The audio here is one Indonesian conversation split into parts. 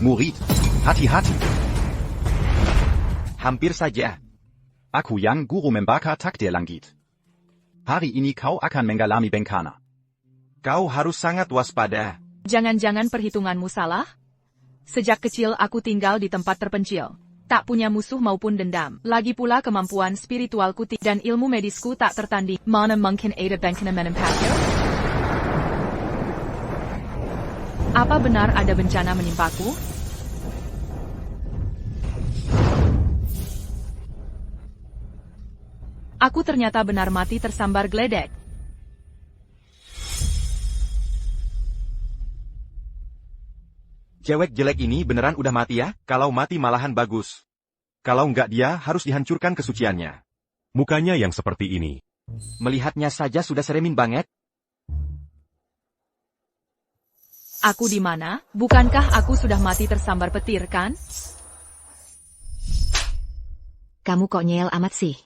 Murid, hati-hati. Hampir saja. Aku yang guru membakar takdir langit. Hari ini kau akan mengalami bencana. Kau harus sangat waspada. Jangan-jangan perhitunganmu salah? Sejak kecil aku tinggal di tempat terpencil. Tak punya musuh maupun dendam. Lagi pula kemampuan spiritualku dan ilmu medisku tak tertanding. Mana mungkin ada bencana menimpa-ku? Apa benar ada bencana menimpaku? Aku ternyata benar mati tersambar geledek. Cewek jelek ini beneran udah mati ya? Kalau mati malahan bagus. Kalau enggak dia harus dihancurkan kesuciannya. Mukanya yang seperti ini. Melihatnya saja sudah seremin banget. Aku di mana? Bukankah aku sudah mati tersambar petir, kan? Kamu kok nyel amat sih?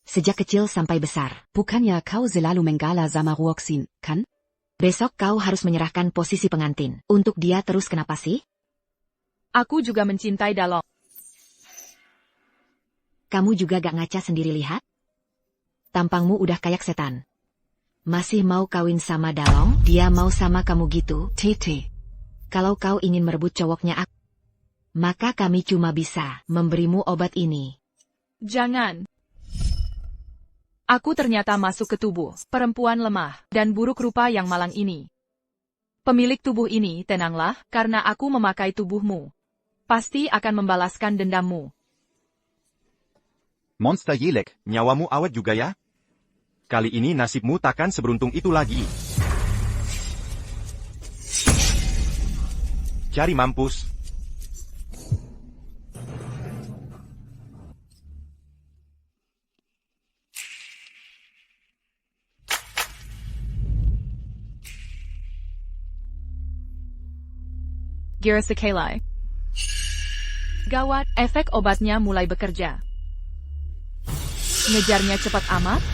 Sejak kecil sampai besar. Bukannya kau selalu menggala sama Ruoxin, kan? Besok kau harus menyerahkan posisi pengantin. Untuk dia terus kenapa sih? Aku juga mencintai Dalong. Kamu juga gak ngaca sendiri lihat? Tampangmu udah kayak setan. Masih mau kawin sama Dalong? Dia mau sama kamu gitu? Tete. Kalau kau ingin merebut cowoknya aku, maka kami cuma bisa memberimu obat ini. Jangan. Aku ternyata masuk ke tubuh perempuan lemah dan buruk rupa yang malang ini. Pemilik tubuh ini, tenanglah, karena aku memakai tubuhmu. Pasti akan membalaskan dendammu. Monster jelek, nyawamu awet juga ya? Kali ini nasibmu takkan seberuntung itu lagi. Cari mampus. Girasakelai. Gawat, efek obatnya mulai bekerja. Ngejarnya cepat amat?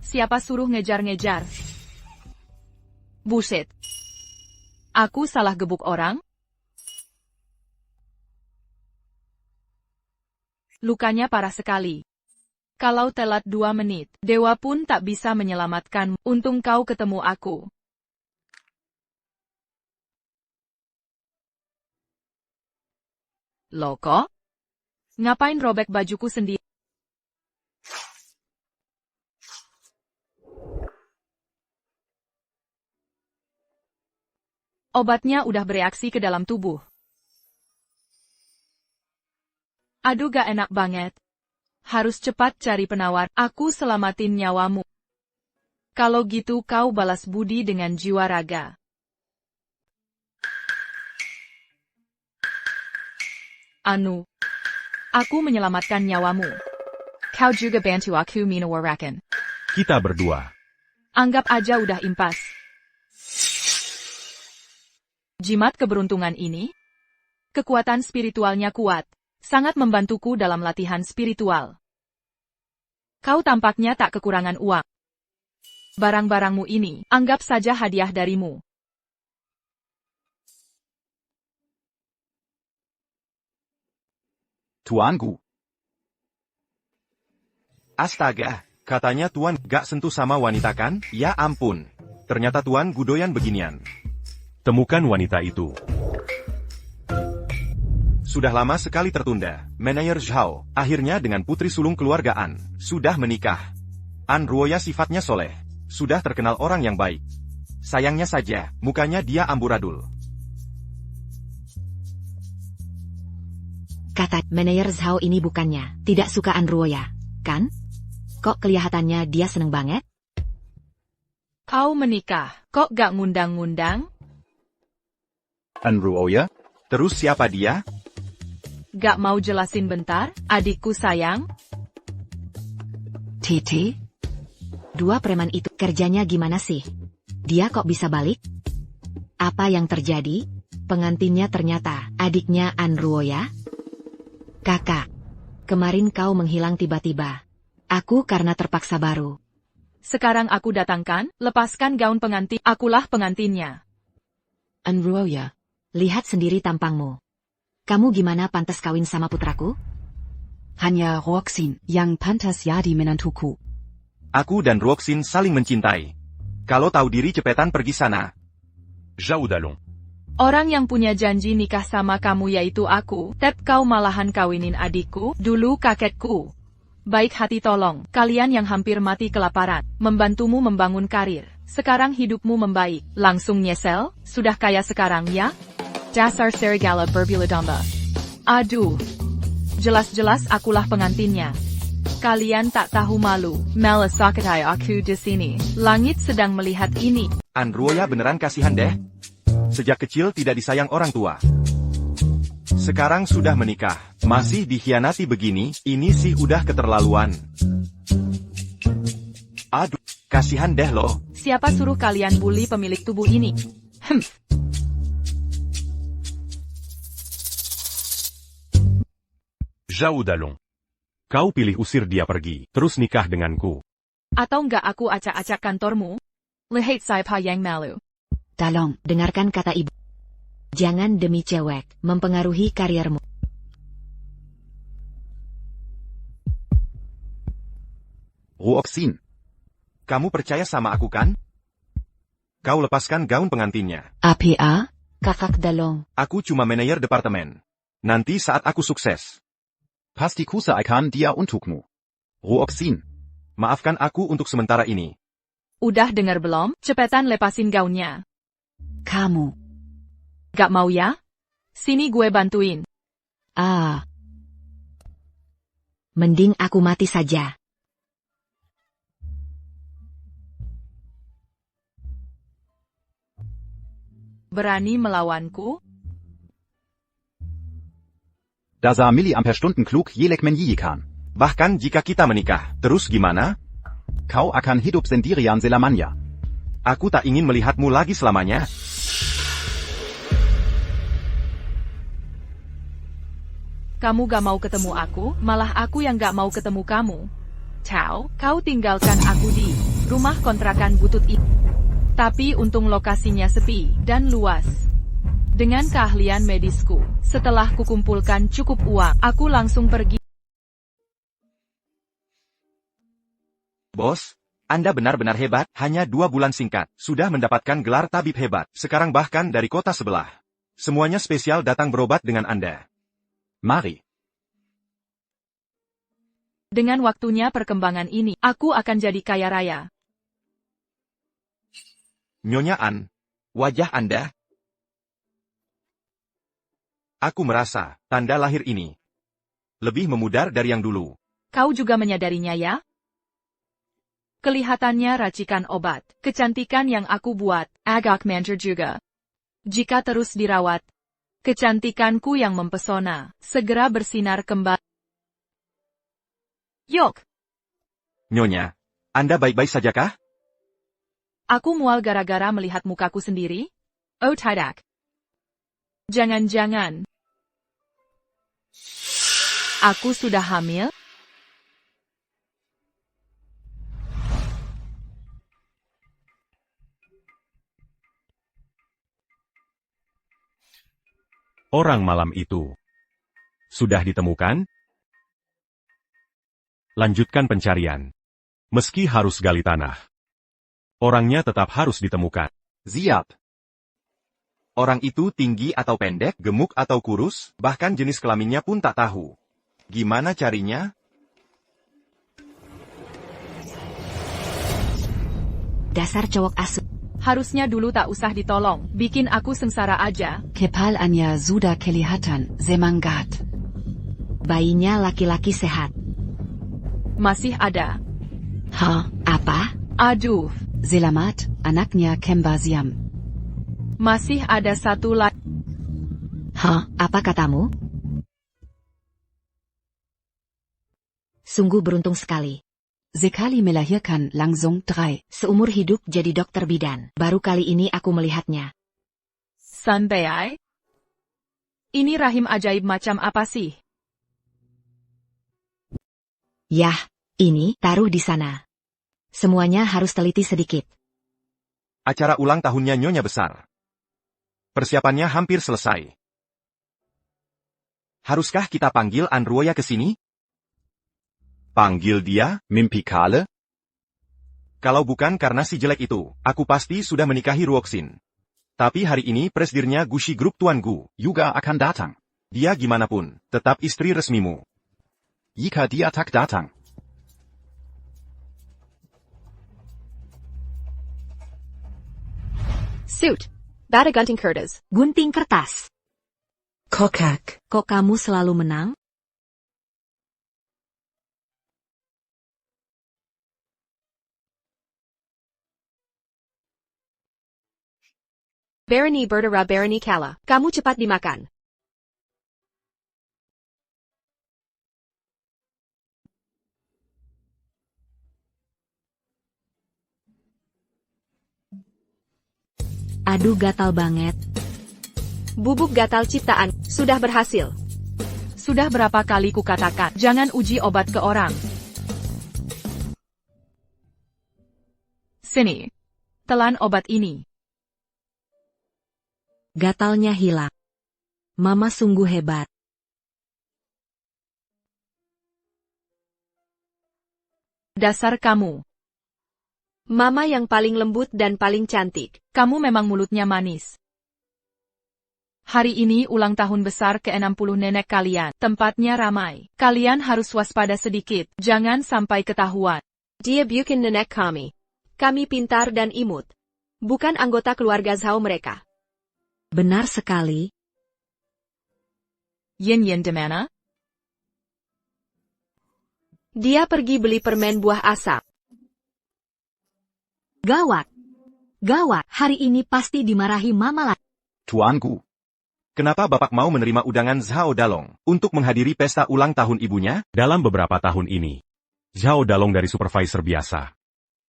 Siapa suruh ngejar-ngejar? Buset. Aku salah gebuk orang? Lukanya parah sekali. Kalau telat 2 menit, dewa pun tak bisa menyelamatkan. Untung kau ketemu aku. Loko? Ngapain robek bajuku sendiri? Obatnya udah bereaksi ke dalam tubuh. Aduh gak enak banget. Harus cepat cari penawar, aku selamatin nyawamu. Kalau gitu kau balas budi dengan jiwa raga. Anu, aku menyelamatkan nyawamu. Kau juga bantu aku minawarakan. Kita berdua. Anggap aja udah impas. Jimat keberuntungan ini, kekuatan spiritualnya kuat. Sangat membantuku dalam latihan spiritual. Kau tampaknya tak kekurangan uang. Barang-barangmu ini, anggap saja hadiah darimu. Tuanku. Astaga, katanya Tuan gak sentuh sama wanita kan? Ya ampun. Ternyata Tuan gudoyan beginian. Temukan wanita itu. Sudah lama sekali tertunda. Menayer Zhao, akhirnya dengan putri sulung keluargaan, sudah menikah. An Ruoya sifatnya soleh. Sudah terkenal orang yang baik. Sayangnya saja, mukanya dia amburadul. Kata manajer Zhao ini bukannya tidak suka An Ruoya, kan? Kok kelihatannya dia seneng banget? Kau menikah, kok gak ngundang-ngundang? An Ruoya? Terus siapa dia? Gak mau jelasin bentar, adikku sayang? Tete? Dua preman itu kerjanya gimana sih? Dia kok bisa balik? Apa yang terjadi? Pengantinnya ternyata adiknya An Ruoya? Kakak, kemarin kau menghilang tiba-tiba. Aku karena terpaksa baru Sekarang aku datangkan, lepaskan gaun pengantin, akulah pengantinnya. Anruoya, lihat sendiri tampangmu. Kamu gimana pantas kawin sama putraku? Hanya Roxin yang pantas jadi menantuku. Aku dan Roxin saling mencintai. Kalau tahu diri cepetan pergi sana. Zhao Dalong. Orang yang punya janji nikah sama kamu yaitu aku, Tep kau malahan kawinin adikku, dulu kakekku. Baik hati tolong, kalian yang hampir mati kelaparan, membantumu membangun karir. Sekarang hidupmu membaik, langsung nyesel, sudah kaya sekarang ya? Dasar serigala berbulu domba. Aduh, jelas-jelas akulah pengantinnya. Kalian tak tahu malu, malah sakatai aku di sini. Langit sedang melihat ini. Anruoya beneran kasihan deh. Sejak kecil tidak disayang orang tua. Sekarang sudah menikah, masih dikhianati begini, ini sih udah keterlaluan. Aduh, kasihan deh loh. Siapa suruh kalian bully pemilik tubuh ini? Zhao Dalong. Kau pilih usir dia pergi, terus nikah denganku. Atau enggak aku acak-acak kantormu? Lihat saya yang malu. Dalong, dengarkan kata ibu. Jangan demi cewek, mempengaruhi kariermu. Ruoxin. Kamu percaya sama aku kan? Kau lepaskan gaun pengantinnya. APA? Kakak Dalong. Aku cuma manajer departemen. Nanti saat aku sukses. Pasti kusaaikan dia untukmu. Ruoxin. Maafkan aku untuk sementara ini. Udah dengar belum? Cepetan lepasin gaunnya. Kamu. Gak mau ya? Sini gue bantuin. Mending aku mati saja. Berani melawanku? Dasa Milliampere-Stunden klug Yelek Menyiyikan. Bahkan jika kita menikah, terus gimana? Kau akan hidup sendirian selamanya. Aku tak ingin melihatmu lagi selamanya. Kamu gak mau ketemu aku, malah aku yang gak mau ketemu kamu. Ciao, kau tinggalkan aku di rumah kontrakan butut itu. Tapi untung lokasinya sepi dan luas. Dengan keahlian medisku, setelah kukumpulkan cukup uang, aku langsung pergi. Bos, Anda benar-benar hebat, hanya 2 bulan singkat, sudah mendapatkan gelar tabib hebat, sekarang bahkan dari kota sebelah. Semuanya spesial datang berobat dengan Anda. Mari. Dengan waktunya perkembangan ini, aku akan jadi kaya raya. Nyonya An, wajah Anda. Aku merasa, tanda lahir ini lebih memudar dari yang dulu. Kau juga menyadarinya ya? Kelihatannya racikan obat, kecantikan yang aku buat, agak manjur juga. Jika terus dirawat, kecantikanku yang mempesona, segera bersinar kembali. Yok, Nyonya, Anda baik-baik saja kah? aku mual gara-gara melihat mukaku sendiri? Oh tidak. Jangan-jangan. Aku sudah hamil? Orang malam itu sudah ditemukan? Lanjutkan pencarian. Meski harus gali tanah, orangnya tetap harus ditemukan. Siap. Orang itu tinggi atau pendek, gemuk atau kurus, bahkan jenis kelaminnya pun tak tahu. Gimana carinya? Dasar cowok asu. Harusnya dulu tak usah ditolong, bikin aku sengsara aja. Kepalanya sudah kelihatan semangat. Bayinya laki-laki sehat. Masih ada. Apa? Aduh, Selamat, anaknya Kembaziam. masih ada satu lagi. Apa katamu? Sungguh beruntung sekali. Sekali melahirkan langsung 3. Seumur hidup jadi dokter bidan. Baru kali ini aku melihatnya. Santai. Ini rahim ajaib macam apa sih? Yah, ini taruh di sana. Semuanya harus teliti sedikit. Acara ulang tahunnya Nyonya besar. Persiapannya hampir selesai. Haruskah kita panggil An Ruoya ke sini? Panggil dia? Mimpi Kale? Kalau bukan karena si jelek itu, aku pasti sudah menikahi Ruoxin. Tapi hari ini presidirnya Gushi Group Tuan Gu. Juga akan datang. Dia gimana pun, tetap istri resmimu. Jika dia tak datang. Suit. Bada gunting kertas. Gunting kertas. Kokak. Kok kamu selalu menang? Barony Bertara Barony Kala. Kamu cepat dimakan. Aduh gatal banget. Bubuk gatal ciptaan. Sudah berhasil. Sudah berapa kali kukatakan, jangan uji obat ke orang. Sini. Telan obat ini. Gatalnya hilang. Mama sungguh hebat. Dasar kamu. Mama yang paling lembut dan paling cantik. Kamu memang mulutnya manis. Hari ini ulang tahun besar ke-60 nenek kalian. Tempatnya ramai. Kalian harus waspada sedikit. Jangan sampai ketahuan. Dia bukan nenek kami. Kami pintar dan imut. Bukan anggota keluarga Zhao mereka. Benar sekali. Yin Yin di mana? Dia pergi beli permen buah asap. Gawat. Gawat, hari ini pasti dimarahi mama lagi. Tuan Gu. Kenapa Bapak mau menerima undangan Zhao Dalong untuk menghadiri pesta ulang tahun ibunya? Dalam beberapa tahun ini, Zhao Dalong dari supervisor biasa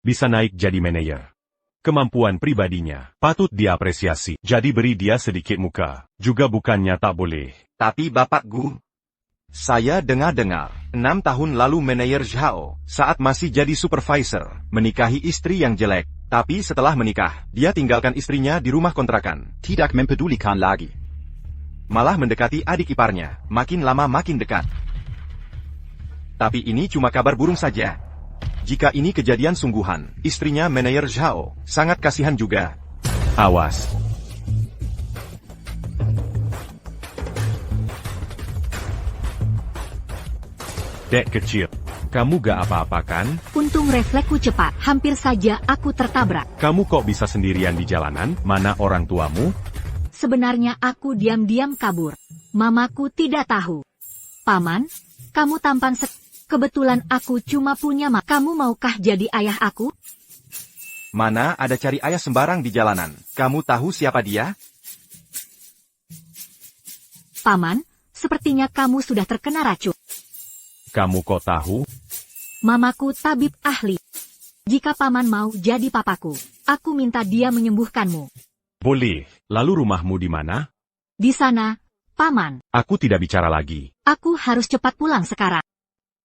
bisa naik jadi manajer. Kemampuan pribadinya patut diapresiasi. Jadi beri dia sedikit muka. Juga bukannya tak boleh. Tapi Bapak Gu, saya dengar-dengar, 6 tahun lalu manajer Zhao, saat masih jadi supervisor, menikahi istri yang jelek. Tapi setelah menikah, dia tinggalkan istrinya di rumah kontrakan. Tidak mempedulikan lagi. Malah mendekati adik iparnya, makin lama makin dekat. Tapi ini cuma kabar burung saja. Jika ini kejadian sungguhan, istrinya manajer Zhao, sangat kasihan juga. Awas. Dek kecil, kamu gak apa-apa kan? Untung refleksku cepat, hampir saja aku tertabrak. Kamu kok bisa sendirian di jalanan? Mana orang tuamu? Sebenarnya aku diam-diam kabur. Mamaku tidak tahu. Paman, kamu tampan kebetulan aku cuma punya Kamu maukah jadi ayah aku? Mana ada cari ayah sembarang di jalanan. Kamu tahu siapa dia? Paman, sepertinya kamu sudah terkena racun. Kamu kok tahu? Mamaku tabib ahli. Jika paman mau jadi papaku, aku minta dia menyembuhkanmu. Boleh. Lalu rumahmu di mana? Di sana, paman. Aku tidak bicara lagi. Aku harus cepat pulang sekarang.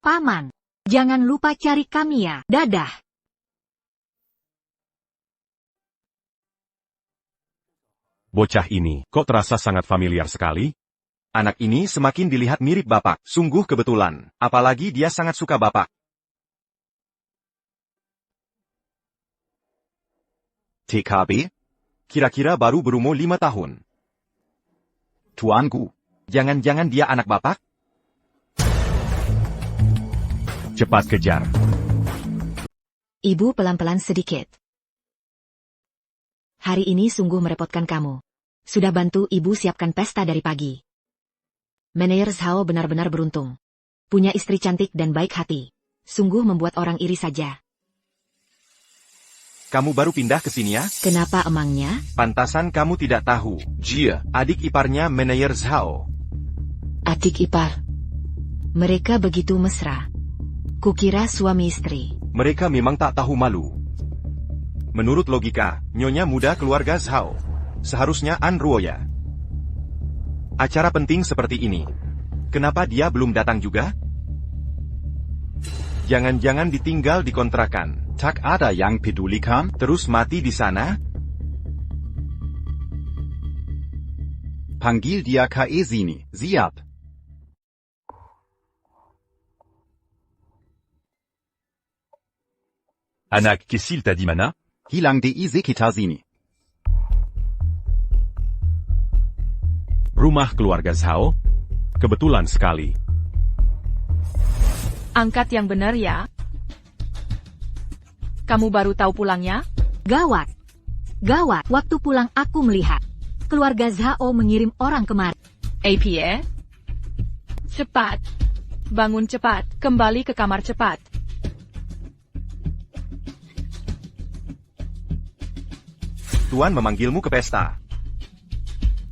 Paman, jangan lupa cari kami ya. Dadah. Bocah ini, kok terasa sangat familiar sekali? Anak ini semakin dilihat mirip Bapak. Sungguh kebetulan. Apalagi dia sangat suka Bapak. TKB? Kira-kira baru berumur 5 tahun. Tuan Gu. Jangan-jangan dia anak Bapak? Cepat kejar. Ibu pelan-pelan sedikit. Hari ini sungguh merepotkan kamu. Sudah bantu ibu siapkan pesta dari pagi. Manajer Zhao benar-benar beruntung. Punya istri cantik dan baik hati. Sungguh membuat orang iri saja. Kamu baru pindah ke sini ya? Kenapa emangnya? Pantasan kamu tidak tahu. Jia, adik iparnya manajer Zhao. Adik ipar. Mereka begitu mesra. Kukira suami istri. Mereka memang tak tahu malu. Menurut logika, nyonya muda keluarga Zhao. Seharusnya An Ruoya. Acara penting seperti ini. Kenapa dia belum datang juga? Jangan-jangan ditinggal di kontrakan. Tak ada yang pedulikan? Terus mati di sana? Panggil dia ke sini. Siap. Anak kecil tadi mana? Hilang di sekitar sini. Rumah keluarga Zhao? Kebetulan sekali. Angkat yang benar ya. Kamu baru tahu pulangnya? Gawat. Gawat, waktu pulang aku melihat. Keluarga Zhao mengirim orang kemari. APA? Cepat. Bangun cepat. Kembali ke kamar cepat. Tuan memanggilmu ke pesta.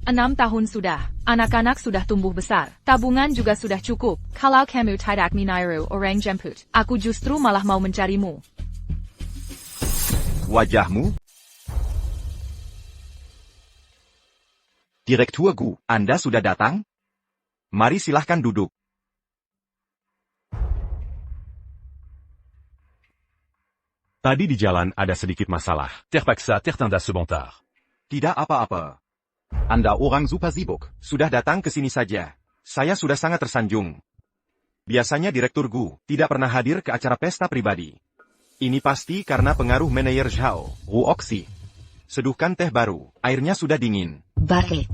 6 tahun sudah. Anak-anak sudah tumbuh besar. Tabungan juga sudah cukup. Kalau kamu tidak meniru orang jemput, aku justru malah mau mencarimu. Wajahmu? Direktur Gu. Anda sudah datang? Mari silahkan duduk. Tadi di jalan ada sedikit masalah. Terpaksa tertunda sebentar. Tidak apa-apa. Anda orang super sibuk. Sudah datang ke sini saja. Saya sudah sangat tersanjung. Biasanya Direktur Gu tidak pernah hadir ke acara pesta pribadi. Ini pasti karena pengaruh manajer Zhao. Ruoxi. Seduhkan teh baru. Airnya sudah dingin. Baik.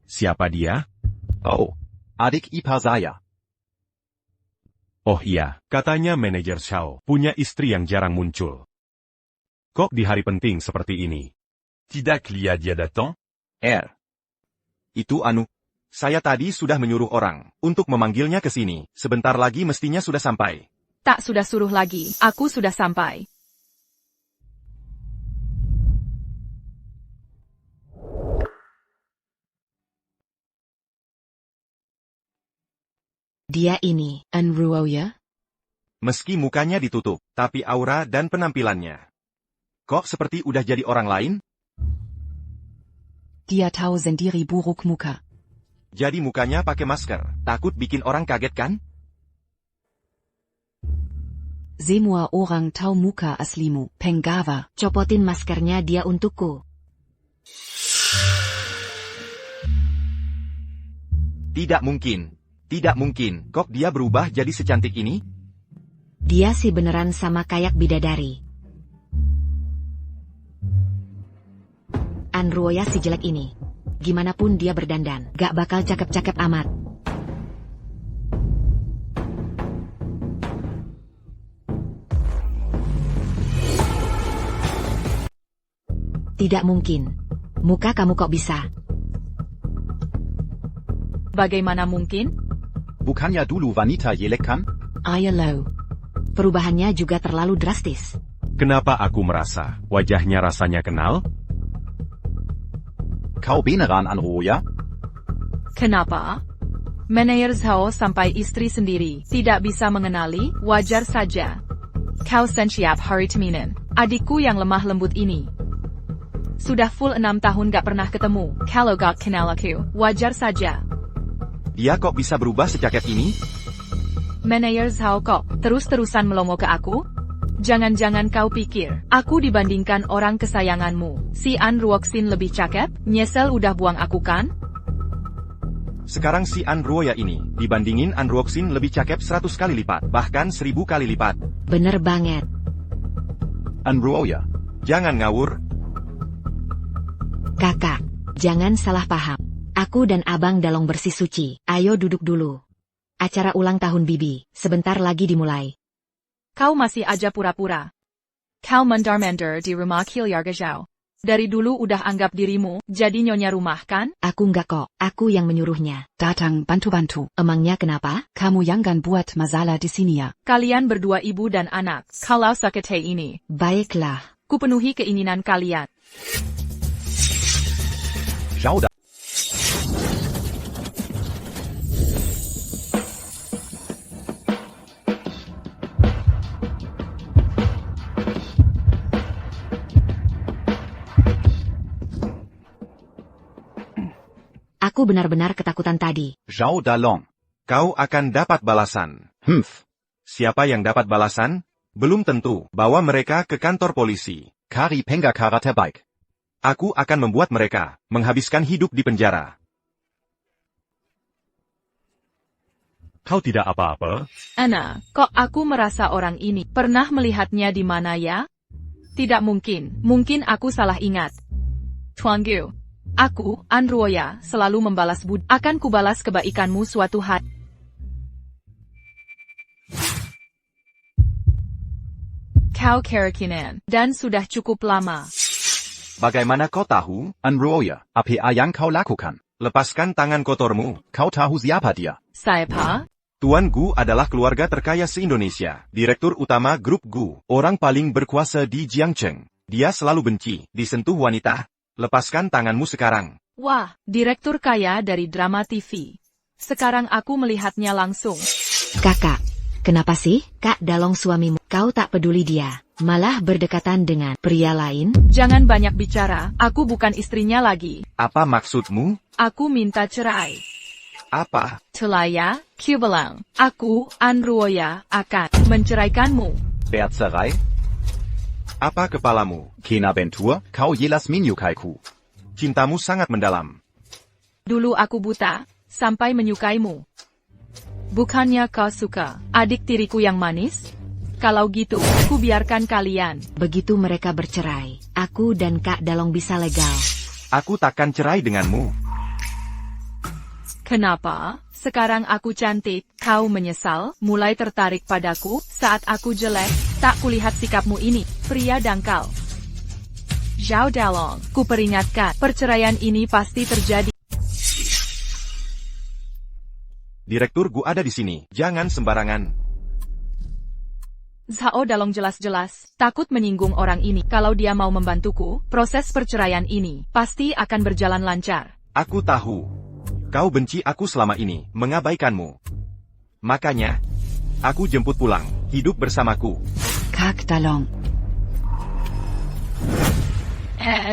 Siapa dia? Oh. Adik ipar saya. Oh iya, katanya manajer Zhao punya istri yang jarang muncul. Kok di hari penting seperti ini? Tidak lihat dia datang? Itu saya tadi sudah menyuruh orang untuk memanggilnya ke sini. Sebentar lagi mestinya sudah sampai. Tak sudah suruh lagi. Aku sudah sampai. Dia ini, Anruoya? Meski mukanya ditutup, tapi aura dan penampilannya. Kok seperti udah jadi orang lain? Dia tahu sendiri buruk muka. Jadi mukanya pakai masker, takut bikin orang kaget kan? Semua orang tahu muka aslimu, Penggawa. Copotin maskernya dia untukku. Tidak mungkin. Tidak mungkin, kok dia berubah jadi secantik ini? Dia sih beneran sama kayak bidadari. Anruoya si jelek ini. Gimana pun dia berdandan, gak bakal cakep-cakep amat. Tidak mungkin. Muka kamu kok bisa? Bagaimana mungkin? Bukannya dulu wanita jelek kan? Ayalo. Perubahannya juga terlalu drastis. Kenapa aku merasa wajahnya rasanya kenal? Kau beneran Anruoya? Kenapa? Manajer Zhao sampai istri sendiri tidak bisa mengenali, wajar saja. Kau siap hari Teminen. Adikku yang lemah lembut ini. Sudah full 6 tahun gak pernah ketemu. Kalau gak kenal aku, wajar saja. Dia kok bisa berubah sejaket ini? Manajer Zhao kok terus-terusan melongo ke aku? Jangan-jangan kau pikir, aku dibandingkan orang kesayanganmu, si Anruoxin lebih cakep? Nyesel udah buang aku kan? Sekarang si Anruoya ini, dibandingin Anruoxin lebih cakep 100 kali lipat, bahkan 1000 kali lipat. Bener banget. Anruoya. Jangan ngawur. Kakak, jangan salah paham. Aku dan Abang Dalong bersih suci. Ayo duduk dulu. Acara ulang tahun Bibi, sebentar lagi dimulai. Kau masih aja pura-pura. Kau mandar-mandar di rumah keluarga Zhao. Dari dulu udah anggap dirimu jadi nyonya rumah kan? Aku enggak kok, aku yang menyuruhnya. Datang bantu-bantu. Emangnya kenapa? Kamu jangan buat masalah di sini ya. Kalian berdua ibu dan anak. Kalau sakit ini, Baiklah. kupenuhi keinginan kalian. Zhao da. Aku benar-benar ketakutan tadi. Zhao Dalong. Kau akan dapat balasan. Siapa yang dapat balasan? Belum tentu. Bawa mereka ke kantor polisi. Kari Pengakara terbaik. Aku akan membuat mereka menghabiskan hidup di penjara. Kau tidak apa-apa? Ana, kok aku merasa orang ini pernah melihatnya di mana ya? Tidak mungkin, mungkin aku salah ingat. Tuangu, aku, Anruoya, selalu membalas budi. Akan kubalas kebaikanmu suatu hari. Kau kerakinan, dan sudah cukup lama. Bagaimana kau tahu? Anruoya, apa yang kau lakukan? Lepaskan tangan kotormu. Kau tahu siapa dia? Siapa? Tuan Gu adalah keluarga terkaya se-Indonesia. Direktur utama grup Gu. Orang paling berkuasa di Jiangcheng. Dia selalu benci disentuh wanita. Lepaskan tanganmu sekarang. Wah, direktur kaya dari drama TV. Sekarang aku melihatnya langsung. Kakak, kenapa sih, Kak Dalong suamimu? Kau tak peduli dia, malah berdekatan dengan pria lain? Jangan banyak bicara, aku bukan istrinya lagi. Apa maksudmu? Aku minta cerai. Apa? Celaya, Kibalang, aku, Anruoya, akan menceraikanmu. Bercerai? Apa kepalamu? Kenabentur, kau jelas menyukaiku. Cintamu sangat mendalam. Dulu aku buta, sampai menyukaimu. Bukannya kau suka adik tiriku yang manis? Kalau gitu, ku biarkan kalian. Begitu mereka bercerai, aku dan Kak Dalong bisa legal. Aku takkan cerai denganmu. Kenapa? Sekarang aku cantik, kau menyesal, mulai tertarik padaku, saat aku jelek, tak kulihat sikapmu ini, pria dangkal. Zhao Dalong, ku peringatkan, perceraian ini pasti terjadi. Direktur Gu ada di sini, jangan sembarangan. Zhao Dalong jelas-jelas takut menyinggung orang ini. Kalau dia mau membantuku, proses perceraian ini pasti akan berjalan lancar. Aku tahu. Kau benci aku selama ini, mengabaikanmu. Makanya, aku jemput pulang, hidup bersamaku. Kak Dalong.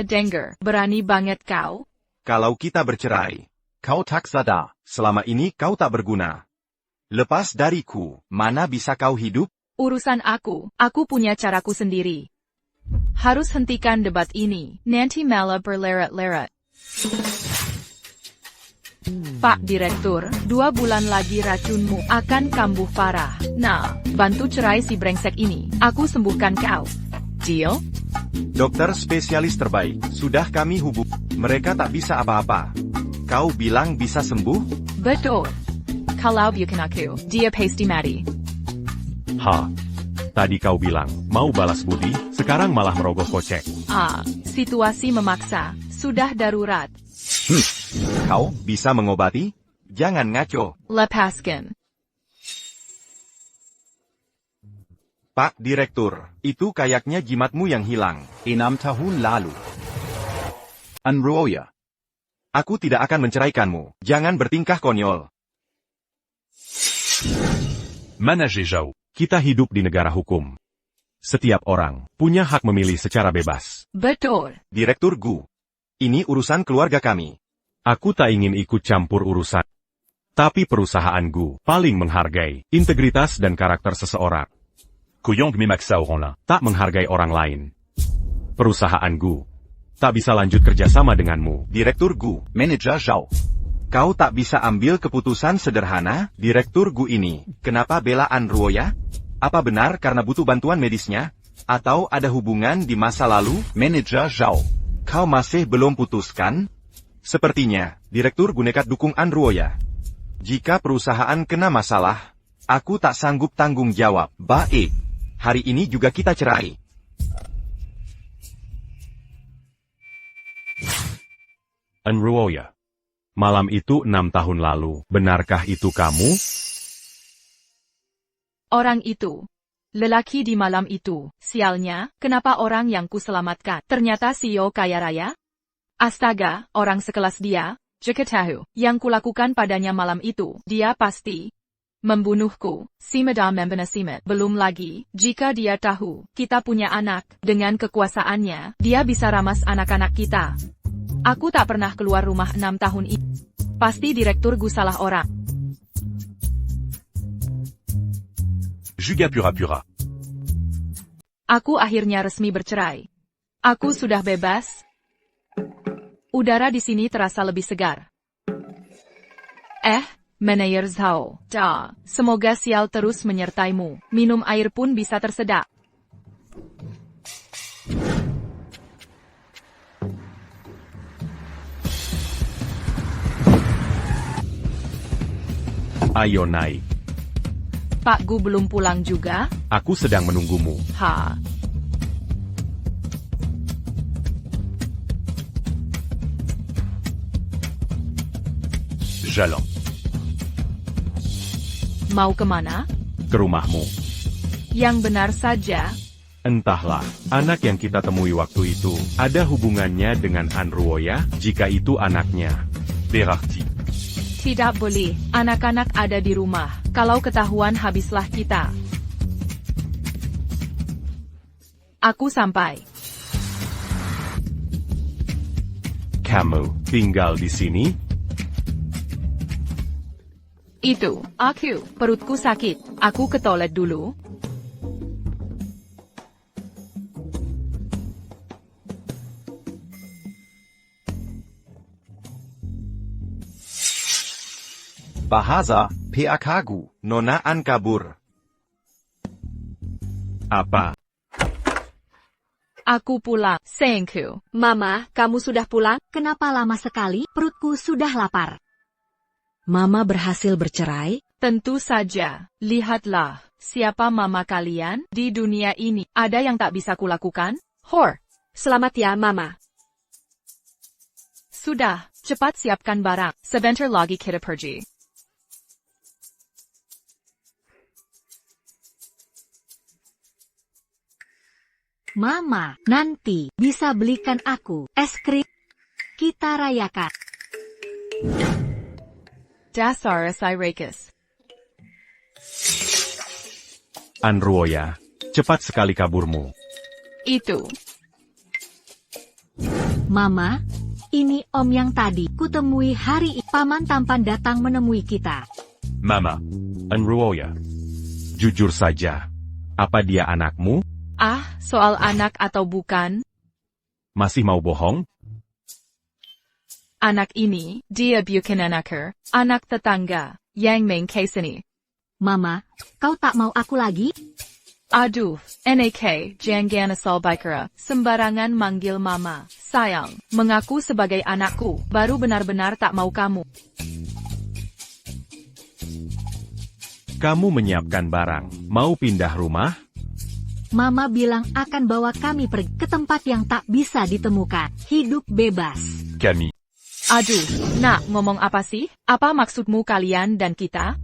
Denger, berani banget kau. Kalau kita bercerai, Kau tak sadar. selama ini kau tak berguna. Lepas dariku, mana bisa kau hidup? Urusan aku punya caraku sendiri. Harus hentikan debat ini, nanti malah berleret-leret. Pak Direktur, 2 bulan lagi racunmu akan kambuh parah. Nah, bantu cerai si brengsek ini, aku sembuhkan kau. Deal? Dokter spesialis terbaik, sudah kami hubung. Mereka tak bisa apa-apa. Kau bilang bisa sembuh? Betul. Kalau bukan aku, dia pasti mati. Tadi kau bilang, mau balas budi, sekarang malah merogoh kocek. Situasi memaksa, sudah darurat. Kau bisa mengobati? Jangan ngaco. Lepaskan. Pak Direktur, itu kayaknya jimatmu yang hilang. 6 tahun lalu. Anruoya. Aku tidak akan menceraikanmu. Jangan bertingkah konyol. Manajer Zhao, kita hidup di negara hukum. Setiap orang punya hak memilih secara bebas. Betul. Direktur Gu, ini urusan keluarga kami. Aku tak ingin ikut campur urusan. Tapi perusahaan Gu paling menghargai integritas dan karakter seseorang. Tak menghargai orang lain. Perusahaan Gu tak bisa lanjut kerjasama denganmu. Direktur Gu, Manajer Zhao. kau tak bisa ambil keputusan sederhana? Direktur Gu ini, kenapa bela Anruoya? Apa benar karena butuh bantuan medisnya? Atau ada hubungan di masa lalu? Manajer Zhao. Kau masih belum putuskan? Sepertinya, Direktur Gu nekat dukung Anruoya. Jika perusahaan kena masalah, aku tak sanggup tanggung jawab. Baik, hari ini juga kita cerai. Anruoya. Malam itu 6 tahun lalu, benarkah itu kamu? Orang itu. Lelaki di malam itu. Sialnya, kenapa orang yang kuselamatkan ternyata CEO kaya raya? Astaga, orang sekelas dia, jika tahu, yang kulakukan padanya malam itu, dia pasti membunuhku. Si Madame Membenasimet. Belum lagi, jika dia tahu, kita punya anak, dengan kekuasaannya, dia bisa ramas anak-anak kita. Aku tak pernah keluar rumah 6 tahun ini. Pasti Direktur Gu salah orang. Juga pura-pura. Aku akhirnya resmi bercerai. Aku sudah bebas. Udara di sini terasa lebih segar. Manayer Zhao. Semoga sial terus menyertaimu. Minum air pun bisa tersedak. Ayo naik. Pak Gu belum pulang juga? Aku sedang menunggumu. Jalan. Mau kemana? Ke rumahmu. Yang benar saja. Entahlah, anak yang kita temui waktu itu, ada hubungannya dengan An Ruoya, jika itu anaknya. Berarti. Tidak boleh, anak-anak ada di rumah. Kalau ketahuan habislah kita. Aku sampai. Kamu tinggal di sini? Itu, aku, perutku sakit. Aku ke toilet dulu. Bahasa, PAK Gu. Nona An kabur. Apa? Aku pulang. Thank you. Mama, kamu sudah pulang? Kenapa lama sekali? Perutku sudah lapar. Mama berhasil bercerai? Tentu saja. Lihatlah, siapa mama kalian di dunia ini. Ada yang tak bisa kulakukan? Selamat ya, Mama. Sudah, cepat siapkan barang. Sebentar lagi kita pergi. Mama, nanti bisa belikan aku es krim. Kita rayakan. Dasar Sairakis. An Ruoya, cepat sekali kaburmu. Itu. Mama, ini Om yang tadi kutemui hari ini. Paman tampan datang menemui kita. Mama, An Ruoya. Jujur saja, apa dia anakmu? Soal anak atau bukan? Masih mau bohong? Anak ini, dia bukan anakku, anak tetangga, yang main case ini. Mama, kau tak mau aku lagi? Aduh, NAK, jangan asal bicara, sembarangan manggil mama. Sayang, mengaku sebagai anakku, baru benar-benar tak mau kamu. Kamu menyiapkan barang, mau pindah rumah? Mama bilang akan bawa kami pergi ke tempat yang tak bisa ditemukan. Hidup bebas. Kami. Aduh, nak ngomong apa sih? Apa maksudmu kalian dan kita?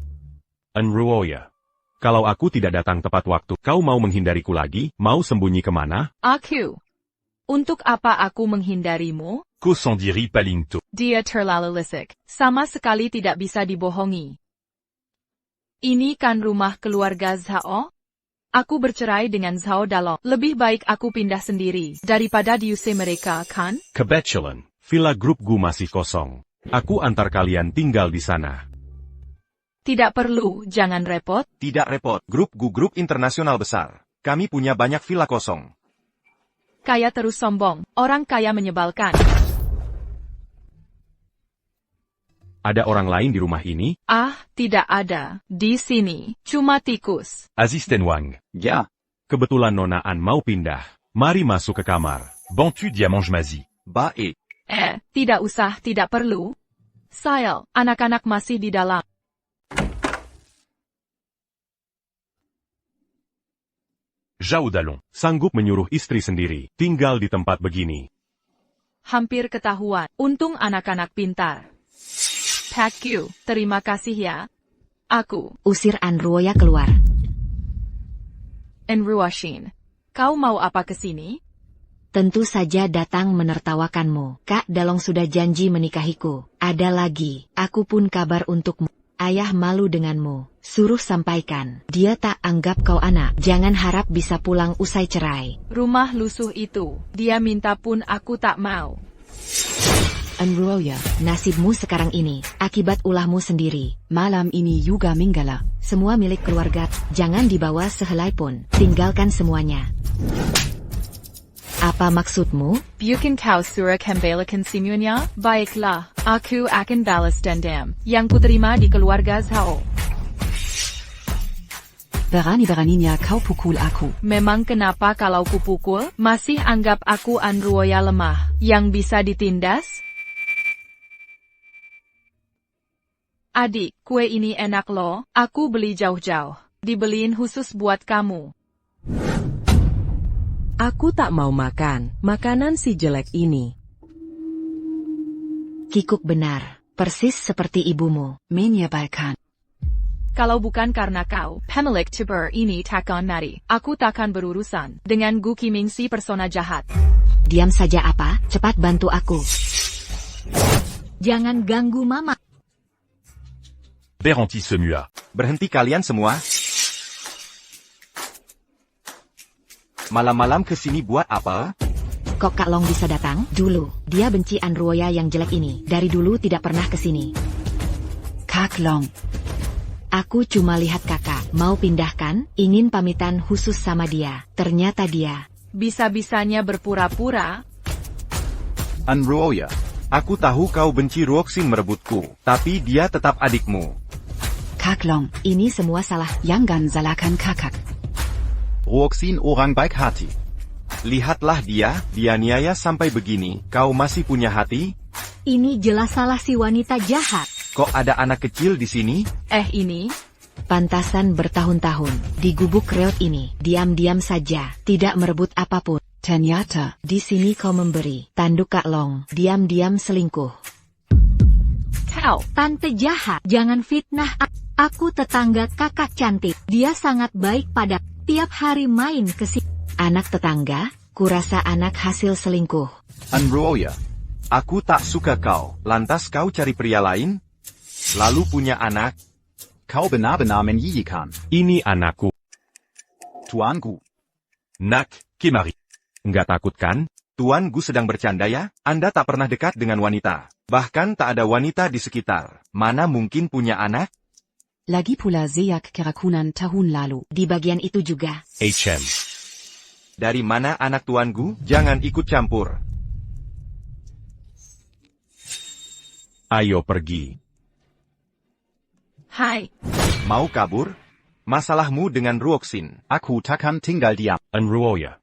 An Ruoya. Kalau aku tidak datang tepat waktu, kau mau menghindariku lagi? Mau sembunyi kemana? Aku. Untuk apa aku menghindarimu? Ku sendiri paling tu. Dia terlalu lisik. Sama sekali tidak bisa dibohongi. Ini kan rumah keluarga Zhao? Aku bercerai dengan Zhao Dalong. Lebih baik aku pindah sendiri, daripada diusir mereka, kan? Kebetulan, villa grup Gu masih kosong. Aku antar kalian tinggal di sana. Tidak perlu, jangan repot. Tidak repot, grup Gu grup internasional besar. Kami punya banyak villa kosong. Kaya terus sombong, orang kaya menyebalkan. Ada orang lain di rumah ini? Tidak ada. Di sini, cuma tikus. Asisten Wang. Ya, Kebetulan Nona An mau pindah. Mari masuk ke kamar. Bon tu dia mange mazi. Baik. Tidak usah, tidak perlu. Sayang, anak-anak masih di dalam. Zhao Dalong sanggup menyuruh istri sendiri tinggal di tempat begini. Hampir ketahuan. Untung anak-anak pintar. Pak Gu, terima kasih ya. Aku, Usir An Ruoya keluar. Enruashin. Kau mau apa ke sini? Tentu saja datang menertawakanmu. Kak Dalong sudah janji menikahiku. Ada lagi, aku pun kabar untukmu. Ayah malu denganmu. Suruh sampaikan. Dia tak anggap kau anak. Jangan harap bisa pulang usai cerai. Rumah lusuh itu. Dia minta pun aku tak mau. Anruoya, Nasibmu sekarang ini, akibat ulahmu sendiri. malam ini juga Minggala. Semua milik keluarga, jangan dibawa sehelai pun. Tinggalkan semuanya. Apa maksudmu? Bukan kau suruh kembalikan semuanya? Baiklah, aku akan balas dendam yang kuterima di keluarga Zhao. Berani-beraninya kau pukul aku. Memang kenapa kalau kupukul, masih anggap aku Anruoya lemah, yang bisa ditindas? Adik, kue ini enak loh, aku beli jauh-jauh. Dibeliin khusus buat kamu. Aku tak mau makan makanan si jelek ini. Kikuk benar, persis seperti ibumu. Menyebalkan. Kalau bukan karena kau, pemilik Tibur ini takkan mati. Aku takkan berurusan dengan Gu Qiming si persona jahat. Diam saja apa? Cepat bantu aku. Jangan ganggu mama. Peranti semua. Berhenti kalian semua. Malam-malam kesini buat apa? Kok Kak Long bisa datang? Dulu, dia benci Anruoya yang jelek ini. Dari dulu tidak pernah kesini. Kak Long. Aku cuma lihat kakak, mau pindahkan, ingin pamitan khusus sama dia. Ternyata dia. Bisa-bisanya berpura-pura. Anruoya. Aku tahu kau benci Ruoxin merebutku, tapi dia tetap adikmu. Kak Long. Ini semua salah. Jangan salahkan kakak. Ruoxin orang baik hati. Lihatlah dia niaya sampai begini. Kau masih punya hati? Ini jelas salah si wanita jahat. Kok ada anak kecil di sini? Ini? Pantasan bertahun-tahun, di gubuk reot ini, diam-diam saja, tidak merebut apapun. Ternyata, Di sini kau memberi, tanduk Kak Long, diam-diam selingkuh. Kau. Tante jahat, jangan fitnah. Aku tetangga kakak cantik, dia sangat baik pada tiap hari main ke sini. Anak tetangga, kurasa anak hasil selingkuh. Anruoya. Aku tak suka kau. Lantas kau cari pria lain? Lalu punya anak? Kau benar-benar menyiyikan. Ini anakku. Tuanku. Nak, Kimari. Nggak takut kan? Tuan Gu sedang bercanda ya? Anda tak pernah dekat dengan wanita. Bahkan tak ada wanita di sekitar. Mana mungkin punya anak? lagi pula Zeyak kerakunan tahun lalu. Di bagian itu juga. HM. Dari mana anak Tuan Gu? Jangan ikut campur. Ayo pergi. Hai. Mau kabur? Masalahmu dengan Ruoxin. Aku takkan tinggal diam. Anruoya.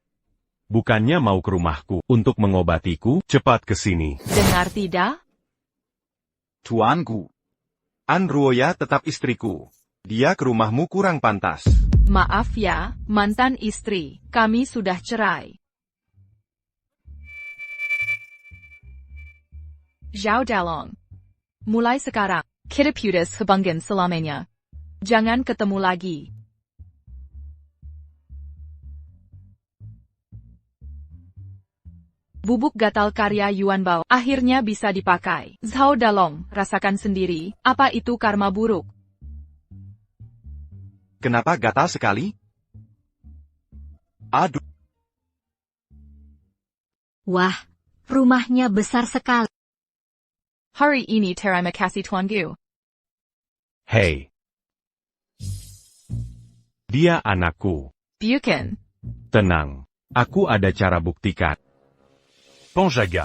Bukannya mau ke rumahku untuk mengobatiku? Cepat ke sini. Dengar tidak? Tuanku. Anruoya tetap istriku. Dia ke rumahmu kurang pantas. Maaf ya, mantan istri, kami sudah cerai. Zhao Dalong. Mulai sekarang, kita putus hubungan selamanya. Jangan ketemu lagi. Bubuk gatal karya Yuan Bao akhirnya bisa dipakai. Zhao Dalong, rasakan sendiri, apa itu karma buruk. Kenapa gatal sekali? Aduh. Wah, rumahnya besar sekali. Hari ini terima kasih Tuan Gu. Hei. Dia anakku. Bukan. Tenang. Aku ada cara buktikan. Penjaga.